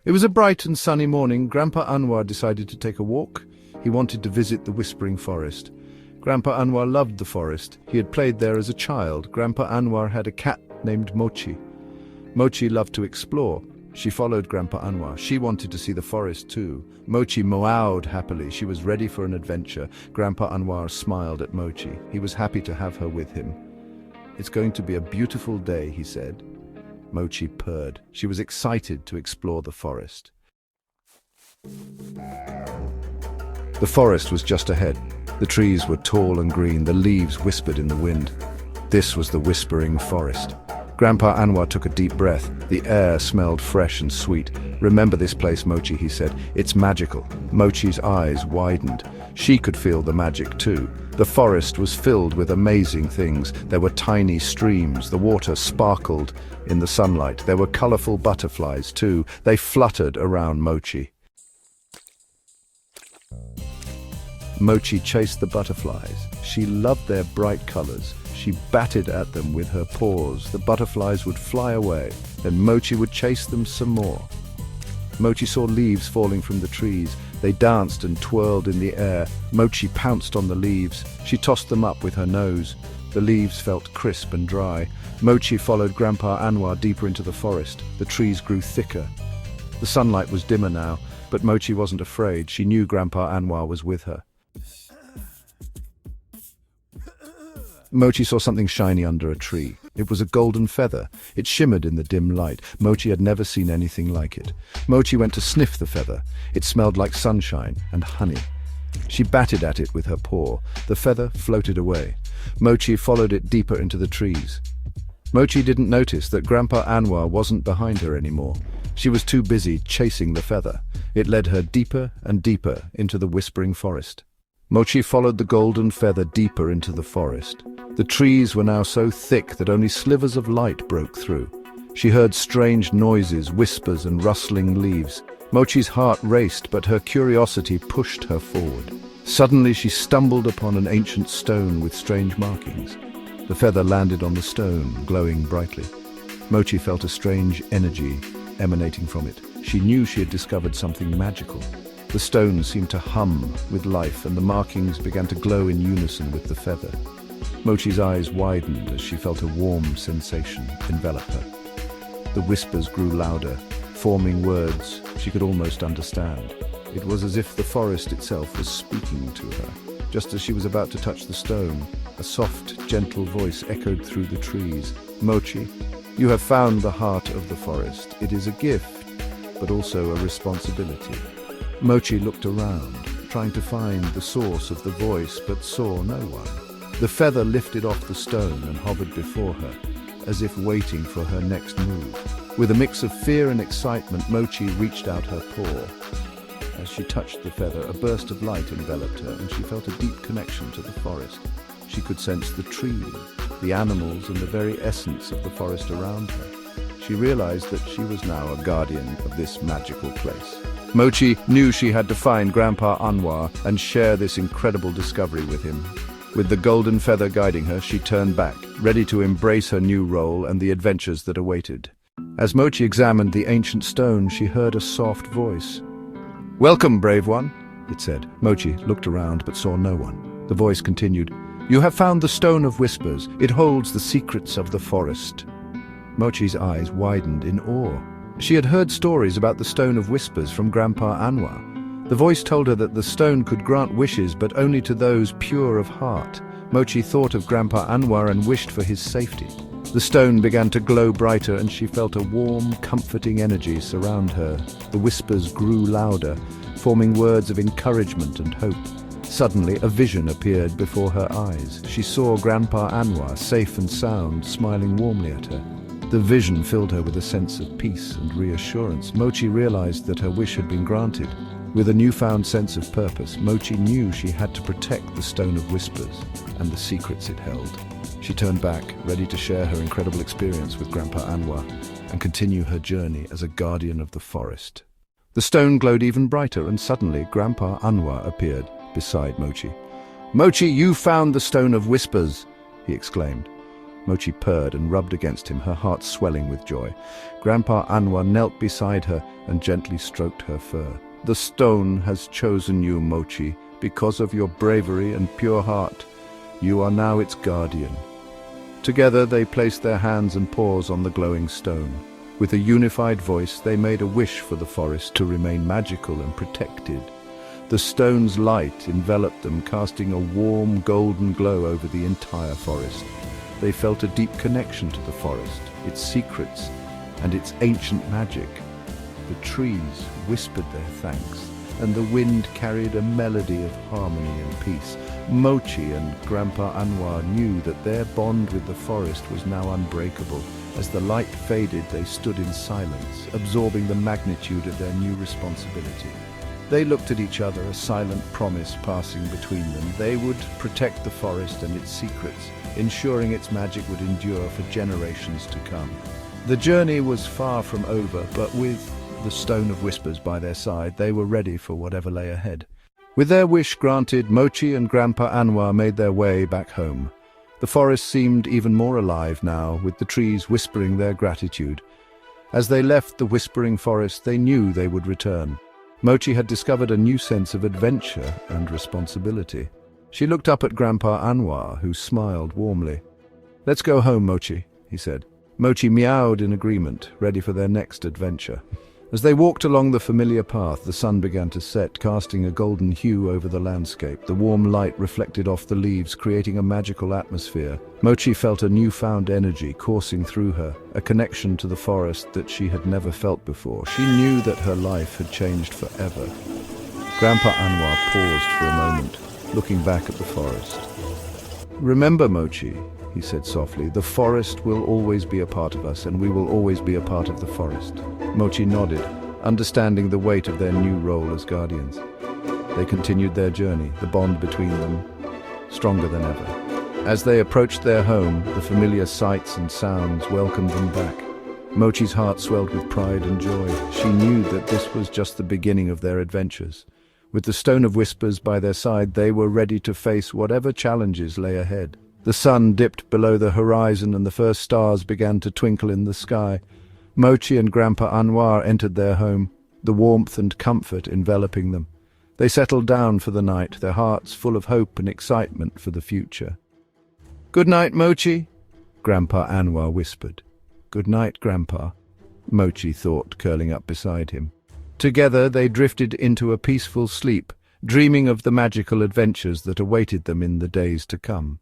It was a bright and sunny morning. Grandpa Anwar decided to take a walk. He wanted to visit the Whispering Forest. Grandpa Anwar loved the forest. He had played there as a child. Grandpa Anwar had a cat named Mochi. Mochi loved to explore. She followed Grandpa Anwar. She wanted to see the forest too. Mochi meowed happily. She was ready for an adventure. Grandpa Anwar smiled at Mochi. He was happy to have her with him. "It's going to be a beautiful day," he said. Mochi purred. She was excited to explore the forest. The forest was just ahead. The trees were tall and green. The leaves whispered in the wind. This was the Whispering Forest. Grandpa Anwar took a deep breath. The air smelled fresh and sweet. "Remember this place, Mochi," he said. "It's magical." Mochi's eyes widened. She could feel the magic too. The forest was filled with amazing things. There were tiny streams. The water sparkled in the sunlight. There were colorful butterflies too. They fluttered around Mochi. Mochi chased the butterflies. She loved their bright colors. She batted at them with her paws. The butterflies would fly away, then Mochi would chase them some more. Mochi saw leaves falling from the trees. They danced and twirled in the air. Mochi pounced on the leaves. She tossed them up with her nose. The leaves felt crisp and dry. Mochi followed Grandpa Anwar deeper into the forest. The trees grew thicker. The sunlight was dimmer now, but Mochi wasn't afraid. She knew Grandpa Anwar was with her. Mochi saw something shiny under a tree. It was a golden feather. It shimmered in the dim light. Mochi had never seen anything like it. Mochi went to sniff the feather. It smelled like sunshine and honey. She batted at it with her paw. The feather floated away. Mochi followed it deeper into the trees. Mochi didn't notice that Grandpa Anwar wasn't behind her anymore. She was too busy chasing the feather. It led her deeper and deeper into the Whispering Forest. Mochi followed the golden feather deeper into the forest. The trees were now so thick that only slivers of light broke through. She heard strange noises, whispers and rustling leaves. Mochi's heart raced, but her curiosity pushed her forward. Suddenly she stumbled upon an ancient stone with strange markings. The feather landed on the stone, glowing brightly. Mochi felt a strange energy emanating from it. She knew she had discovered something magical. The stone seemed to hum with life, and the markings began to glow in unison with the feather. Mochi's eyes widened as she felt a warm sensation envelop her. The whispers grew louder, forming words she could almost understand. It was as if the forest itself was speaking to her. Just as she was about to touch the stone, a soft, gentle voice echoed through the trees. "Mochi, you have found the heart of the forest. It is a gift, but also a responsibility." Mochi looked around, trying to find the source of the voice, but saw no one. The feather lifted off the stone and hovered before her, as if waiting for her next move. With a mix of fear and excitement, Mochi reached out her paw. As she touched the feather, a burst of light enveloped her, and she felt a deep connection to the forest. She could sense the trees, the animals, and the very essence of the forest around her. She realized that she was now a guardian of this magical place. Mochi knew she had to find Grandpa Anwar and share this incredible discovery with him. With the golden feather guiding her, she turned back, ready to embrace her new role and the adventures that awaited. As Mochi examined the ancient stone, she heard a soft voice. "Welcome, brave one," it said. Mochi looked around but saw no one. The voice continued, "You have found the Stone of Whispers. It holds the secrets of the forest." Mochi's eyes widened in awe. She had heard stories about the Stone of Whispers from Grandpa Anwar. The voice told her that the stone could grant wishes, but only to those pure of heart. Mochi thought of Grandpa Anwar and wished for his safety. The stone began to glow brighter, and she felt a warm, comforting energy surround her. The whispers grew louder, forming words of encouragement and hope. Suddenly, a vision appeared before her eyes. She saw Grandpa Anwar, safe and sound, smiling warmly at her. The vision filled her with a sense of peace and reassurance. Mochi realized that her wish had been granted. With a newfound sense of purpose, Mochi knew she had to protect the Stone of Whispers and the secrets it held. She turned back, ready to share her incredible experience with Grandpa Anwar and continue her journey as a guardian of the forest. The stone glowed even brighter, and suddenly Grandpa Anwar appeared beside Mochi. "Mochi, you found the Stone of Whispers," he exclaimed. Mochi purred and rubbed against him, her heart swelling with joy. Grandpa Anwar knelt beside her and gently stroked her fur. "The stone has chosen you, Mochi, because of your bravery and pure heart. You are now its guardian." Together they placed their hands and paws on the glowing stone. With a unified voice, they made a wish for the forest to remain magical and protected. The stone's light enveloped them, casting a warm golden glow over the entire forest. They felt a deep connection to the forest, its secrets, and its ancient magic. The trees whispered their thanks, and the wind carried a melody of harmony and peace. Mochi and Grandpa Anwar knew that their bond with the forest was now unbreakable. As the light faded, they stood in silence, absorbing the magnitude of their new responsibility. They looked at each other, a silent promise passing between them. They would protect the forest and its secrets, ensuring its magic would endure for generations to come. The journey was far from over, but with the Stone of Whispers by their side, they were ready for whatever lay ahead. With their wish granted, Mochi and Grandpa Anwar made their way back home. The forest seemed even more alive now, with the trees whispering their gratitude. As they left the whispering forest, they knew they would return. Mochi had discovered a new sense of adventure and responsibility. She looked up at Grandpa Anwar, who smiled warmly. "Let's go home, Mochi," he said. Mochi meowed in agreement, ready for their next adventure. As they walked along the familiar path, the sun began to set, casting a golden hue over the landscape. The warm light reflected off the leaves, creating a magical atmosphere. Mochi felt a newfound energy coursing through her, a connection to the forest that she had never felt before. She knew that her life had changed forever. Grandpa Anwar paused for a moment, looking back at the forest. "Remember, Mochi," he said softly, "the forest will always be a part of us, and we will always be a part of the forest." Mochi nodded, understanding the weight of their new role as guardians. They continued their journey, the bond between them stronger than ever. As they approached their home, the familiar sights and sounds welcomed them back. Mochi's heart swelled with pride and joy. She knew that this was just the beginning of their adventures. With the Stone of Whispers by their side, they were ready to face whatever challenges lay ahead. The sun dipped below the horizon and the first stars began to twinkle in the sky. Mochi and Grandpa Anwar entered their home, the warmth and comfort enveloping them. They settled down for the night, their hearts full of hope and excitement for the future. "Good night, Mochi," Grandpa Anwar whispered. "Good night, Grandpa," Mochi thought, curling up beside him. Together they drifted into a peaceful sleep, dreaming of the magical adventures that awaited them in the days to come.